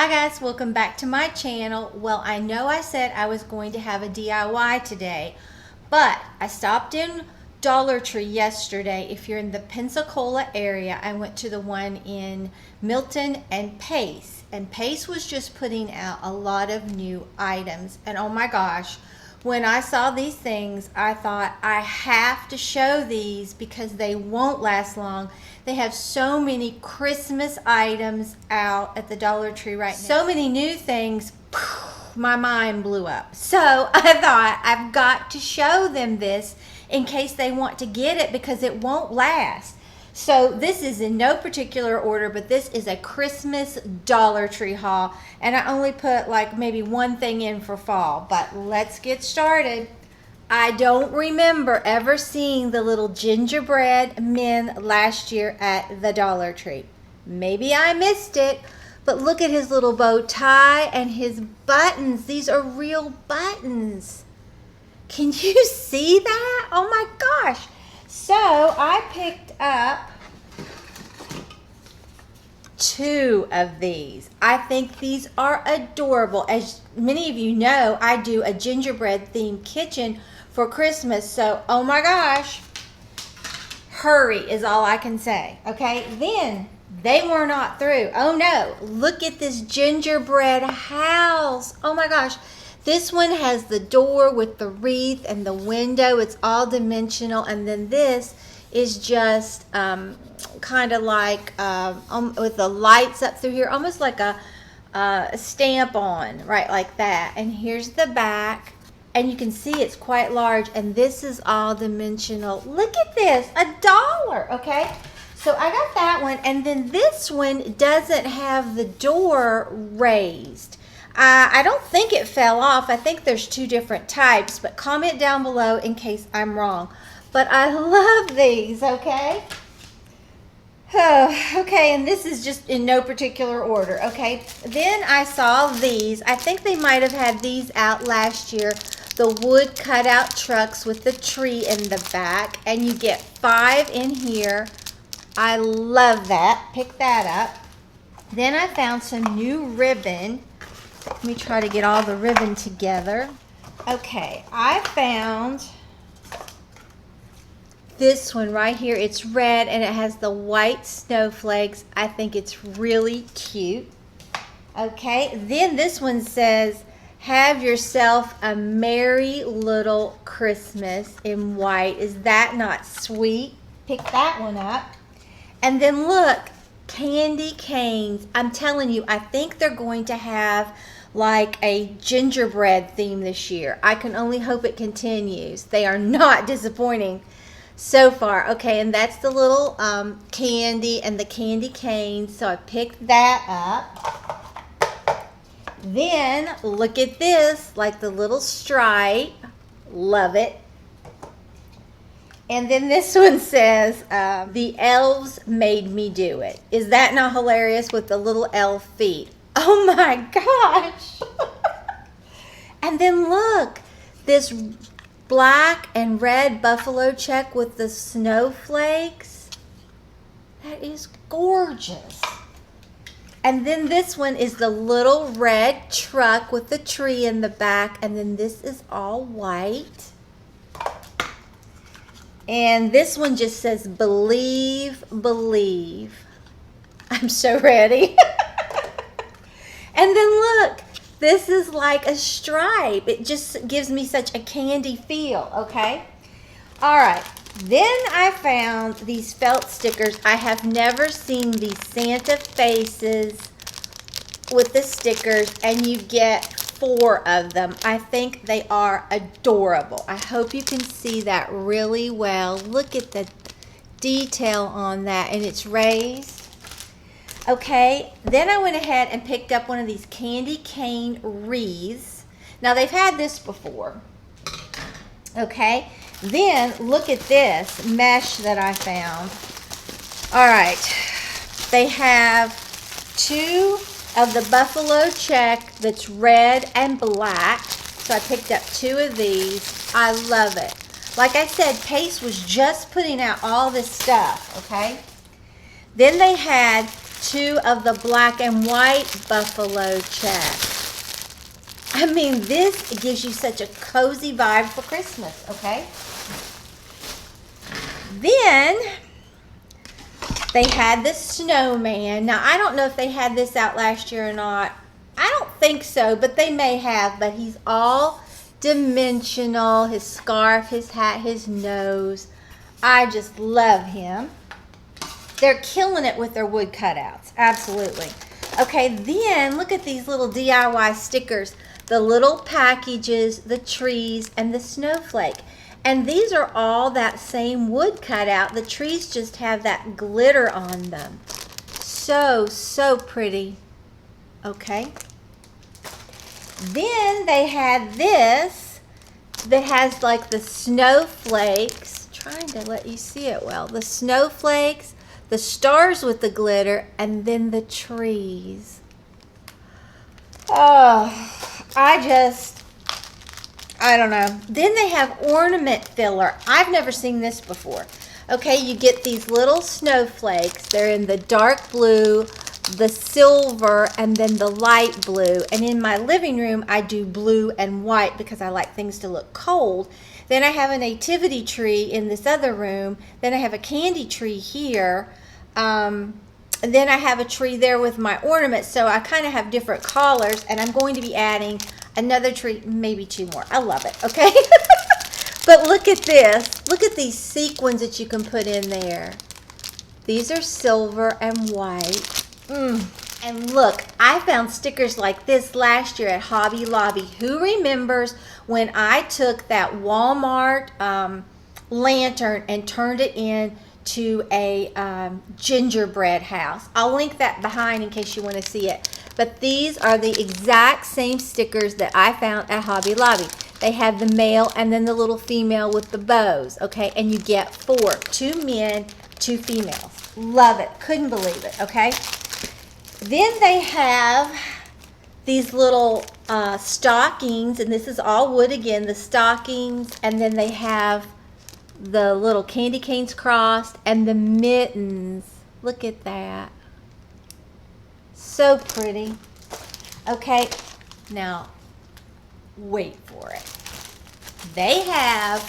Hi guys, welcome back to my channel. Well, I know I said I was going to have a DIY today, but I stopped in Dollar Tree yesterday. If you're in the Pensacola area, I went to the one in Milton and Pace. And Pace was just putting out a lot of new items. And oh my gosh, when I saw these things, I thought I have to show these because they won't last long. They have so many Christmas items out at the Dollar Tree right now. So many new things, my mind blew up. So I thought I've got to show them this in case they want to get it because it won't last. So this is in no particular order, but this is a Christmas Dollar Tree haul. And I only put like maybe one thing in for fall, but let's get started. I don't remember ever seeing the little gingerbread men last year at the Dollar Tree. Maybe I missed it, but look at his little bow tie and his buttons. These are real buttons. Can you see that? Oh my gosh. So I picked up 2 of these. I think these are adorable. As many of you know, I do a gingerbread themed kitchen for Christmas. So, oh my gosh, hurry is all I can say. Okay, then they were not through. Oh no, look at this gingerbread house. Oh my gosh. This one has the door with the wreath and the window. It's all dimensional. And then this is just kind of like with the lights up through here, almost like a stamp on, right, like that. And here's the back. And you can see it's quite large. And this is all dimensional. Look at this, $1, okay? So I got that one. And then this one doesn't have the door raised. I don't think it fell off. I think there's 2 different types, but comment down below in case I'm wrong. But I love these, okay? Oh, okay, and this is just in no particular order, okay? Then I saw these. I think they might have had these out last year. The wood cutout trucks with the tree in the back, and you get 5 in here. I love that. Pick that up. Then I found some new ribbon. Let me try to get all the ribbon together. Okay, I found this one right here. It's red and it has the white snowflakes. I think it's really cute. Okay, then this one says, have yourself a merry little Christmas in white. Is that not sweet? Pick that one up. And then look, candy canes. I'm telling you, I think they're going to have like a gingerbread theme this year. I can only hope it continues. They are not disappointing so far. Okay, and that's the little candy and the candy canes. So I picked that up. Then look at this, like the little stripe. Love it. And then this one says, the elves made me do it. Is that not hilarious with the little elf feet? Oh my gosh. And then look, this black and red buffalo check with the snowflakes. That is gorgeous. And then this one is the little red truck with the tree in the back. And then this is all white. And this one just says, believe, believe. I'm so ready. And then look, this is like a stripe. It just gives me such a candy feel, okay? All right, then I found these felt stickers. I have never seen these Santa faces with the stickers, and you get 4 of them. I think they are adorable. I hope you can see that really well. Look at the detail on that, and it's raised. Okay, then I went ahead and picked up one of these candy cane wreaths. Now they've had this before. Okay, then look at this mesh that I found. All right, they have 2 of the buffalo check that's red and black. So I picked up 2 of these. I love it. Like I said, Pace was just putting out all this stuff, okay? Then they had 2 of the black and white buffalo check. I mean, this gives you such a cozy vibe for Christmas, okay? Then they had the snowman. Now, I don't know if they had this out last year or not. I don't think so, but they may have. But he's all dimensional. His scarf, his hat, his nose. I just love him. They're killing it with their wood cutouts. Absolutely. Okay, then look at these little DIY stickers. The little packages, the trees, and the snowflake. And these are all that same wood cutout. The trees just have that glitter on them. So, so pretty. Okay. Then they had this that has like the snowflakes. Trying to let you see it well. The snowflakes, the stars with the glitter, and then the trees. Oh, I don't know. Then they have ornament filler. I've never seen this before. Okay, you get these little snowflakes. They're in the dark blue, the silver, and then the light blue. And in my living room, I do blue and white because I like things to look cold. Then I have a nativity tree in this other room. Then I have a candy tree here. And then I have a tree there with my ornaments. So I kind of have different colors. And I'm going to be adding another tree, maybe 2 more. I love it, okay? But look at this. Look at these sequins that you can put in there. These are silver and white. And look, I found stickers like this last year at Hobby Lobby. Who remembers when I took that Walmart lantern and turned it into a gingerbread house? I'll link that behind in case you want to see it. But these are the exact same stickers that I found at Hobby Lobby. They have the male and then the little female with the bows, okay? And you get 4, 2 men, 2 females. Love it. Couldn't believe it, okay? Then they have these little stockings, and this is all wood again, the stockings, and then they have the little candy canes crossed and the mittens. Look at that. So pretty. Okay, now wait for it. They have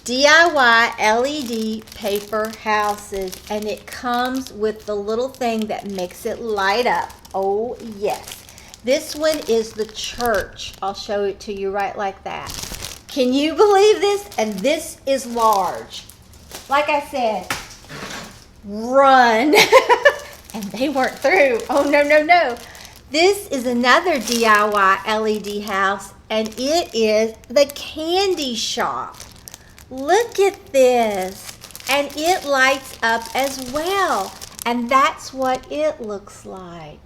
DIY LED paper houses, and it comes with the little thing that makes it light up. Oh yes. This one is the church. I'll show it to you right like that. Can you believe this? And this is large. Like I said, run. And they weren't through. Oh, no, no, no. This is another DIY LED house, and it is the candy shop. Look at this. And it lights up as well. And that's what it looks like.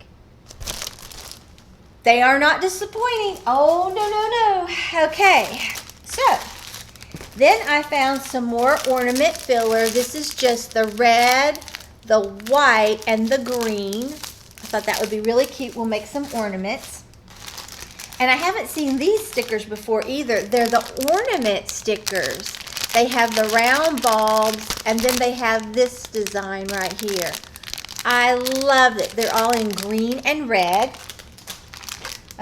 They are not disappointing. Oh, no, no, no. Okay. So, then I found some more ornament filler. This is just the red, the white, and the green. I thought that would be really cute. We'll make some ornaments. And I haven't seen these stickers before either. They're the ornament stickers. They have the round bulbs, and then they have this design right here. I love it. They're all in green and red.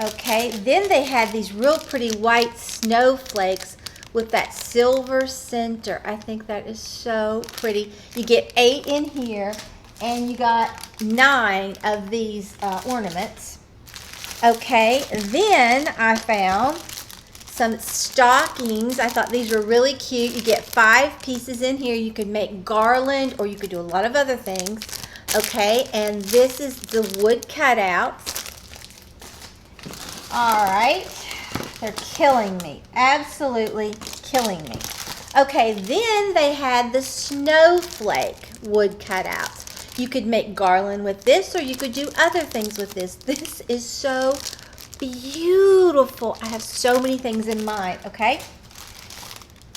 Okay, then they had these real pretty white snowflakes with that silver center. I think that is so pretty. You get 8 in here, and you got 9 of these ornaments. Okay, then I found some stockings. I thought these were really cute. You get 5 pieces in here. You could make garland, or you could do a lot of other things. Okay, and this is the wood cutouts. All right, they're killing me, absolutely killing me. Okay, then they had the snowflake wood cutouts. You could make garland with this, or you could do other things with this. This is so beautiful. I have so many things in mind, okay?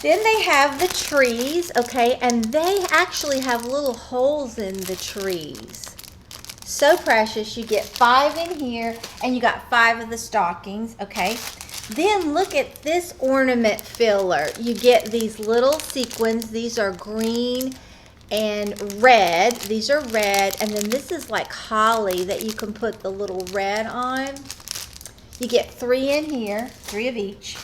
Then they have the trees, okay, and they actually have little holes in the trees. So precious. You get 5 in here, and you got 5 of the stockings, okay? Then look at this ornament filler. You get these little sequins. These are green and red. These are red, and then this is like holly that you can put the little red on. You get 3 in here, 3 of each.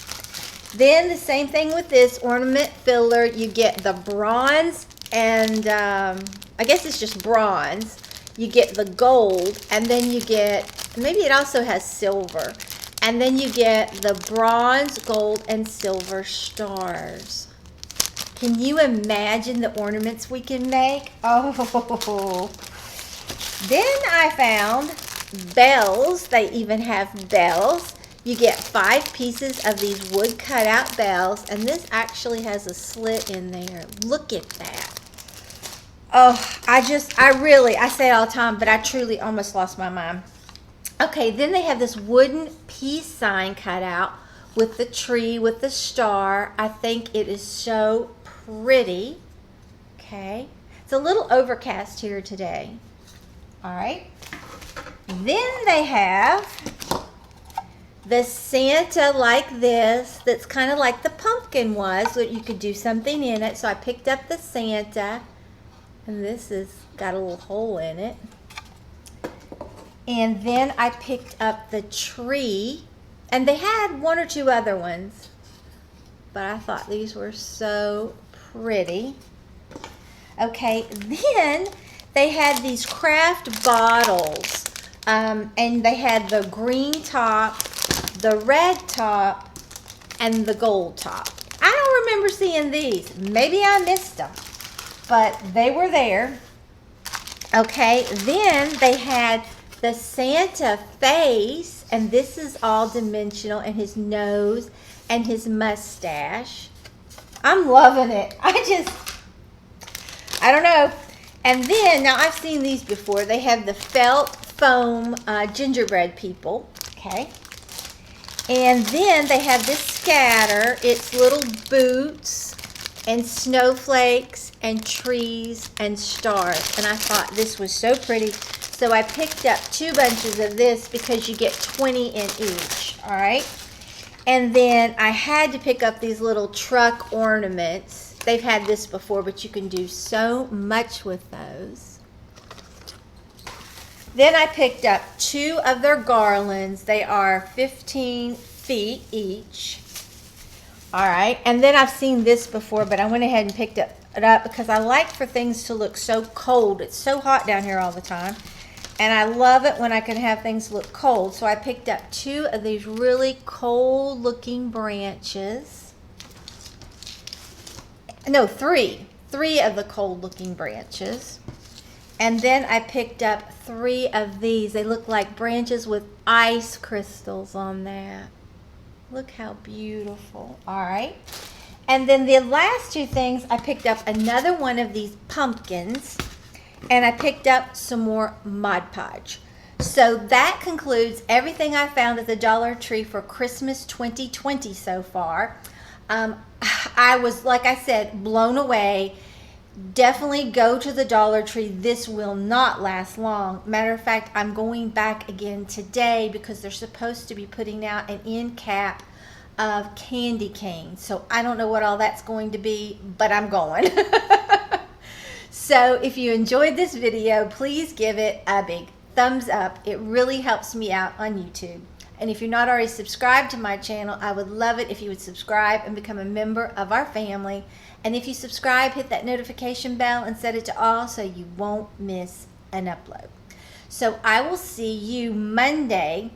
Then the same thing with this ornament filler. You get the bronze and I guess it's just bronze. You get the gold, and then you get, maybe it also has silver. And then you get the bronze, gold, and silver stars. Can you imagine the ornaments we can make? Oh. Then I found bells. They even have bells. You get 5 pieces of these wood cutout bells, and this actually has a slit in there. Look at that. Oh, I say it all the time, but I truly almost lost my mind. Okay, then they have this wooden peace sign cut out with the tree, with the star. I think it is so pretty. Okay, it's a little overcast here today. All right. Then they have the Santa like this, that's kind of like the pumpkin was, so you could do something in it. So I picked up the Santa, and this has got a little hole in it. And then I picked up the tree, and they had 1 or 2 other ones, but I thought these were so pretty. Okay, then they had these craft bottles. And they had the green top, the red top, and the gold top. I don't remember seeing these. Maybe I missed them, but they were there. Okay, then they had the Santa face, and this is all dimensional, and his nose and his mustache. I'm loving it. I don't know. And then, now I've seen these before. They have the felt foam gingerbread people, okay? And then they have this scatter. It's little boots and snowflakes and trees and stars. And I thought this was so pretty. So I picked up 2 bunches of this because you get 20 in each, all right? And then I had to pick up these little truck ornaments. They've had this before, but you can do so much with those. Then I picked up 2 of their garlands. They are 15 feet each. All right, and then I've seen this before, but I went ahead and picked it up because I like for things to look so cold. It's so hot down here all the time, and I love it when I can have things look cold. So I picked up 2 of these really cold looking branches. No, 3 of the cold looking branches. And then I picked up 3 of these. They look like branches with ice crystals on that. Look how beautiful. All right. And then the last 2 things, I picked up another one of these pumpkins, and I picked up some more Mod Podge. So that concludes everything I found at the Dollar Tree for Christmas 2020 so far. I was, like I said, blown away. Definitely go to the Dollar Tree. This will not last long. Matter of fact, I'm going back again today because they're supposed to be putting out an end cap of candy cane. So I don't know what all that's going to be, but I'm going. So if you enjoyed this video, please give it a big thumbs up. It really helps me out on YouTube. And if you're not already subscribed to my channel, I would love it if you would subscribe and become a member of our family. And if you subscribe, hit that notification bell and set it to all so you won't miss an upload. So I will see you Monday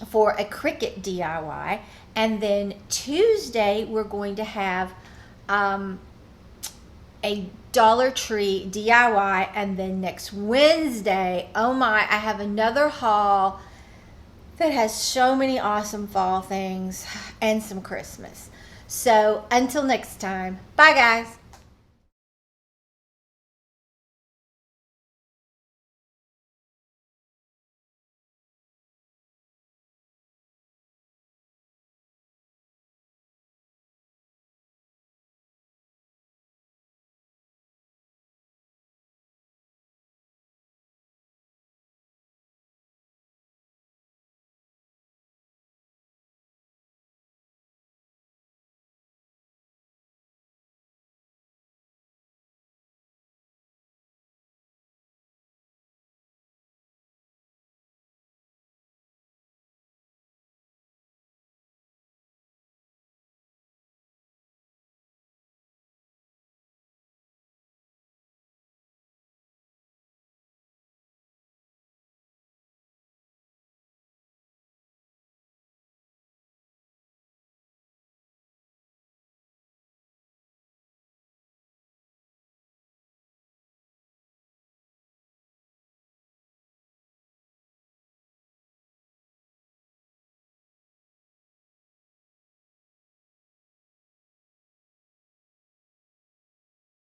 for a Cricut DIY. And then Tuesday, we're going to have a Dollar Tree DIY. And then next Wednesday, oh my, I have another haul that has so many awesome fall things and some Christmas. So until next time, bye guys.